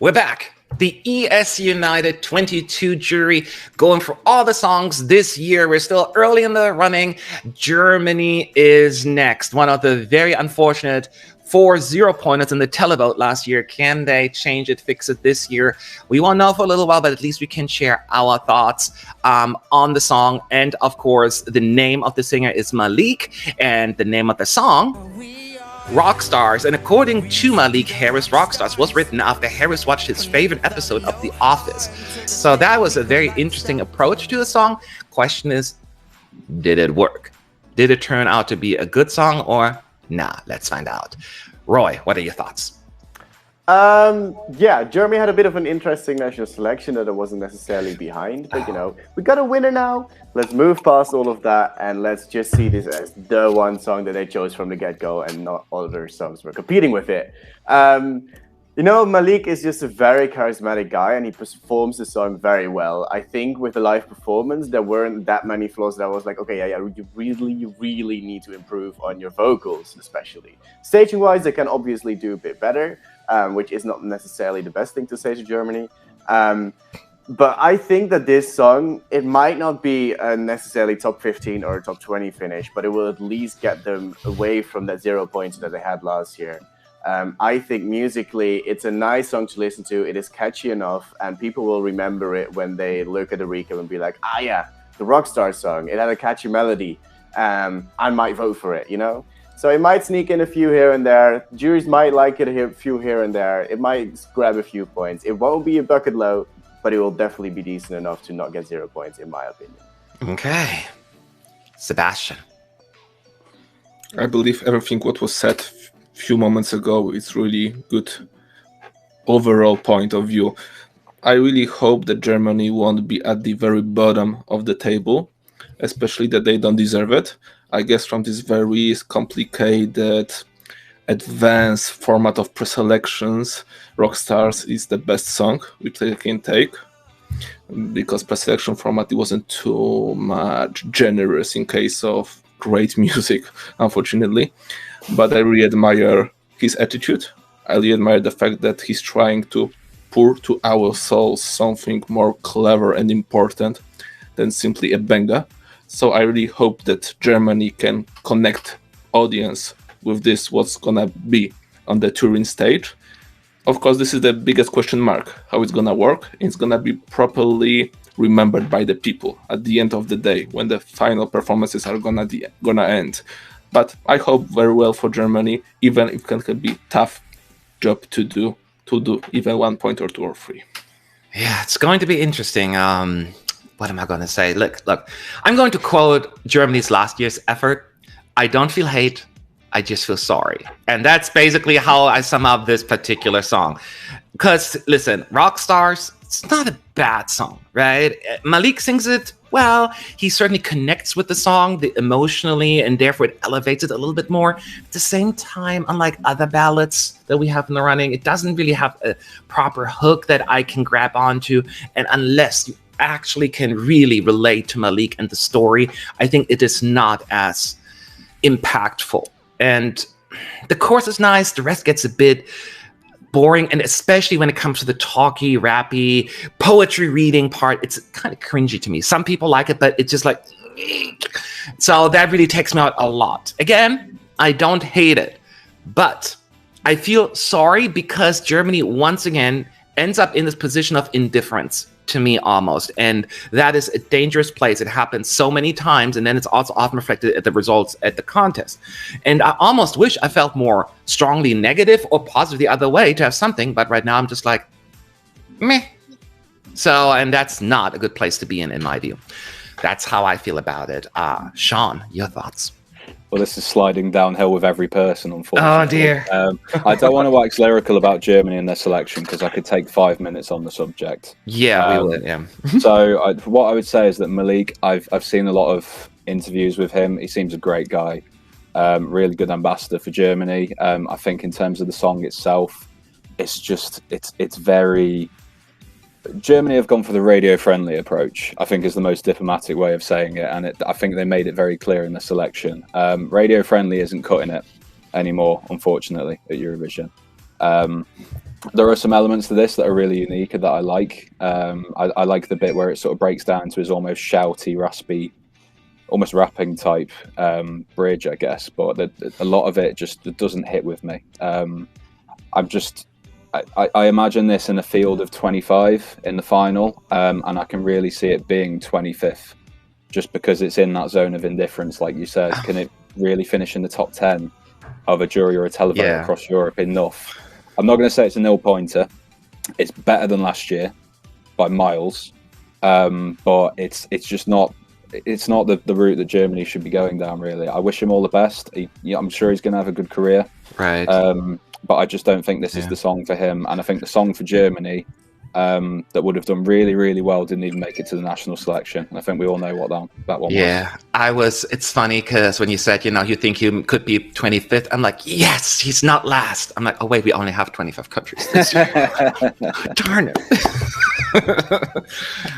We're back. The ESC United 22 jury going for all the songs this year. We're still early in the running. Germany is next. One of the very unfortunate 4 0-pointers in the televote last year. Can they change it, fix it this year? We won't know for a little while, but at least we can share our thoughts on the song. And of course, the name of the singer is Malik, and the name of the song, Rockstars. And according to Malik, Harris Rockstars was written after Harris watched his favorite episode of The Office. So that was a very interesting approach to the song. Question is, did it work? Did it turn out to be a good song or nah? Let's find out. Roy, what are your thoughts? Yeah, Germany had a bit of an interesting national selection that I wasn't necessarily behind, but we got a winner now. Let's move past all of that and let's just see this as the one song that they chose from the get-go and not other songs were competing with it. Malik is just a very charismatic guy and he performs the song very well. I think with the live performance, there weren't that many flaws that I was like, okay, yeah, you really need to improve on your vocals, especially. Staging-wise, they can obviously do a bit better, which is not necessarily the best thing to say to Germany. But I think that this song, it might not be a necessarily top 15 or top 20 finish, but it will at least get them away from that 0 points that they had last year. I think musically, it's a nice song to listen to. It is catchy enough, and people will remember it when they look at the recap and be like, ah, yeah, the Rockstar song. It had a catchy melody. I might vote for it, So it might sneak in a few here and there. Juries might like it a few here and there. It might grab a few points. It won't be a bucket load, but it will definitely be decent enough to not get 0 points, in my opinion. Okay. Sebastian. I believe everything what was said a few moments ago is really good overall point of view. I really hope that Germany won't be at the very bottom of the table, especially that they don't deserve it. I guess from this very complicated, advanced format of preselections, Rockstars is the best song which they can take, because preselection format wasn't too much generous in case of great music, unfortunately. But I really admire his attitude. I really admire the fact that he's trying to pour to our souls something more clever and important than simply a banger. So I really hope that Germany can connect audience with this, what's gonna be on the Turin stage. Of course, this is the biggest question mark, how it's gonna work. It's gonna be properly remembered by the people at the end of the day when the final performances are gonna end. But I hope very well for Germany, even if it can be tough job to do even 1 point or 2 or 3. Yeah, it's going to be interesting. What am I going to say? Look, I'm going to quote Germany's last year's effort. I don't feel hate, I just feel sorry. And that's basically how I sum up this particular song. Because, listen, Rockstars, it's not a bad song, right? Malik sings it well. He certainly connects with the song emotionally, and therefore it elevates it a little bit more. At the same time, unlike other ballads that we have in the running, it doesn't really have a proper hook that I can grab onto. And unless you actually can really relate to Malik and the story, I think it is not as impactful. And the chorus is nice, the rest gets a bit boring, and especially when it comes to the talky, rappy, poetry reading part, it's kind of cringy to me. Some people like it, but it's just like, so that really takes me out a lot. Again, I don't hate it, but I feel sorry because Germany once again ends up in this position of indifference to me almost, and that is a dangerous place. It happens so many times, and then it's also often reflected at the results at the contest. And I almost wish I felt more strongly negative or positive the other way to have something, but right now I'm just like, meh. So, and that's not a good place to be in my view. That's how I feel about it. Sean, your thoughts? Well, this is sliding downhill with every person, unfortunately. Oh, dear. I don't want to wax lyrical about Germany and their selection because I could take 5 minutes on the subject. Yeah, we would, yeah. So what I would say is that Malik, I've seen a lot of interviews with him. He seems a great guy. Really good ambassador for Germany. I think in terms of the song itself, it's very... Germany have gone for the radio-friendly approach, I think is the most diplomatic way of saying it, and I think they made it very clear in the selection. Radio-friendly isn't cutting it anymore, unfortunately, at Eurovision. There are some elements to this that are really unique and that I like. I like the bit where it sort of breaks down to his almost shouty, raspy, almost rapping type bridge, I guess. But a lot of it just doesn't hit with me. I imagine this in a field of 25 in the final, and I can really see it being 25th, just because it's in that zone of indifference, like you said. Can it really finish in the top 10 of a jury or a televote across Europe enough? I'm not going to say it's a nil-pointer. It's better than last year by miles, but it's just not. It's not the route that Germany should be going down. Really, I wish him all the best. I'm sure he's going to have a good career. Right. But I just don't think this is the song for him. And I think the song for Germany that would have done really, really well didn't even make it to the national selection. And I think we all know what that one was. Yeah, it's funny because when you said, you think he could be 25th, I'm like, yes, he's not last. I'm like, oh, wait, we only have 25 countries this year. Darn it.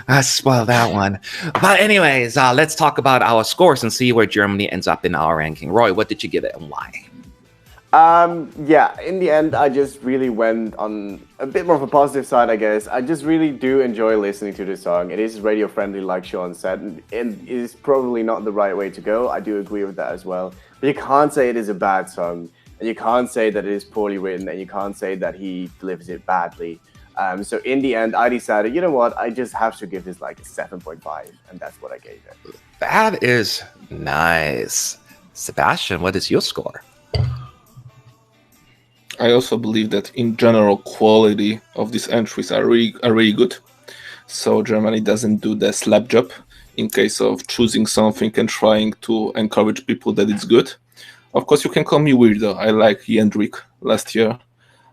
I spoiled that one. But anyways, let's talk about our scores and see where Germany ends up in our ranking. Roy, what did you give it and why? In the end, I just really went on a bit more of a positive side, I guess. I just really do enjoy listening to this song. It is radio friendly, like Sean said, and it is probably not the right way to go. I do agree with that as well. But you can't say it is a bad song, and you can't say that it is poorly written, and you can't say that he delivers it badly. So in the end, I decided, you know what, I just have to give this like a 7.5, and that's what I gave it. That is nice. Sebastian, what is your score? I also believe that in general quality of these entries are really good. So Germany doesn't do the slap job in case of choosing something and trying to encourage people that it's good. Of course, you can call me weirdo. I like Jendrik last year.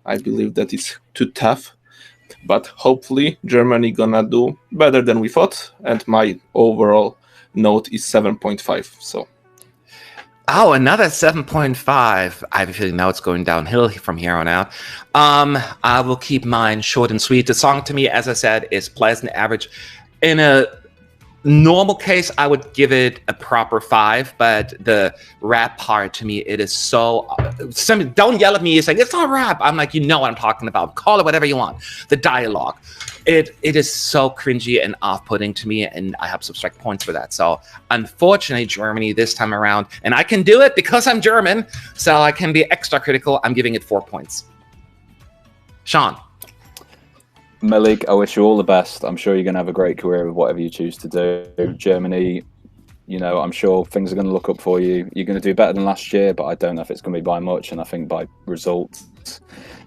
I believe that it's too tough. But hopefully Germany gonna do better than we thought. And my overall note is 7.5. So. Oh, another 7.5. I have a feeling now it's going downhill from here on out. I will keep mine short and sweet. The song to me, as I said, is pleasant average. In a normal case, I would give it a proper 5, but the rap part to me, it is so... don't yell at me saying, it's not rap. I'm like, you know what I'm talking about. Call it whatever you want. The dialogue. It is so cringy and off-putting to me, and I have subtract points for that. So, unfortunately, Germany this time around, and I can do it because I'm German, so I can be extra critical. I'm giving it 4 points. Sean? Malik, I wish you all the best. I'm sure you're going to have a great career with whatever you choose to do. Germany, I'm sure things are going to look up for you. You're going to do better than last year, but I don't know if it's going to be by much, and I think by results,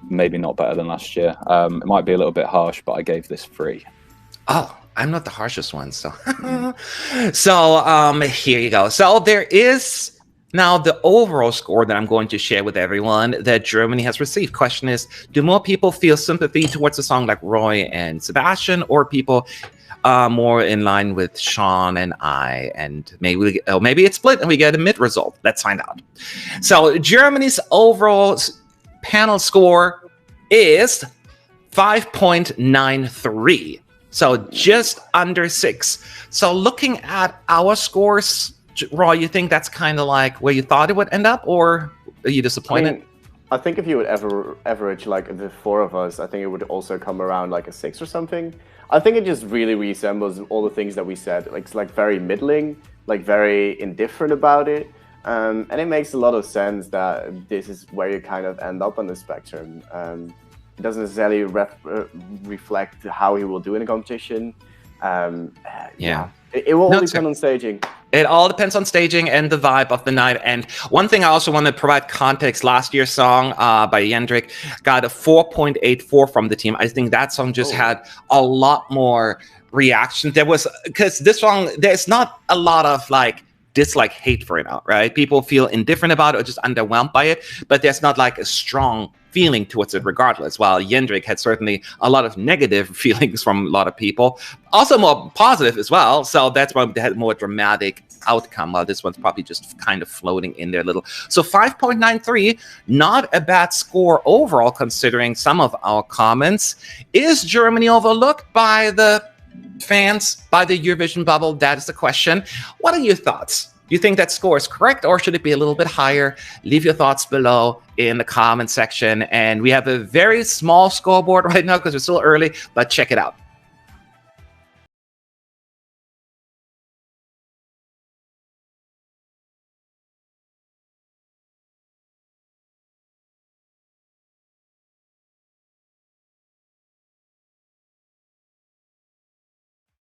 maybe not better than last year. It might be a little bit harsh, but I gave this 3. Oh, I'm not the harshest one, so. So, here you go. So there is now the overall score that I'm going to share with everyone that Germany has received. Question is, do more people feel sympathy towards a song like Roy and Sebastian, or people more in line with Sean and I? And maybe it's split and we get a mid result. Let's find out. So Germany's overall panel score is 5.93. So just under 6. So looking at our scores, Roy, you think that's kind of like where you thought it would end up, or are you disappointed? I think if you would average like the 4 of us, I think it would also come around like a 6 or something. I think it just really resembles all the things that we said. Like, it's like very middling, like very indifferent about it. And it makes a lot of sense that this is where you kind of end up on the spectrum. It doesn't necessarily reflect how he will do in a competition. It will all depend on staging. It all depends on staging and the vibe of the night. And one thing I also want to provide context, last year's song by Jendrik got a 4.84 from the team. I think that song just had a lot more reaction. Because this song, there's not a lot of like dislike hate for it out, right? People feel indifferent about it or just underwhelmed by it, but there's not like a strong feeling towards it regardless, while Jendrik had certainly a lot of negative feelings from a lot of people, also more positive as well, so that's why they had more dramatic outcome, while this one's probably just kind of floating in there a little. So 5.93, not a bad score overall considering some of our comments. Is Germany overlooked by the fans, by the Eurovision bubble? That is the question. What are your thoughts? you think that score is correct, or should it be a little bit higher? Leave your thoughts below in the comment section. And we have a very small scoreboard right now because we're still early, but check it out.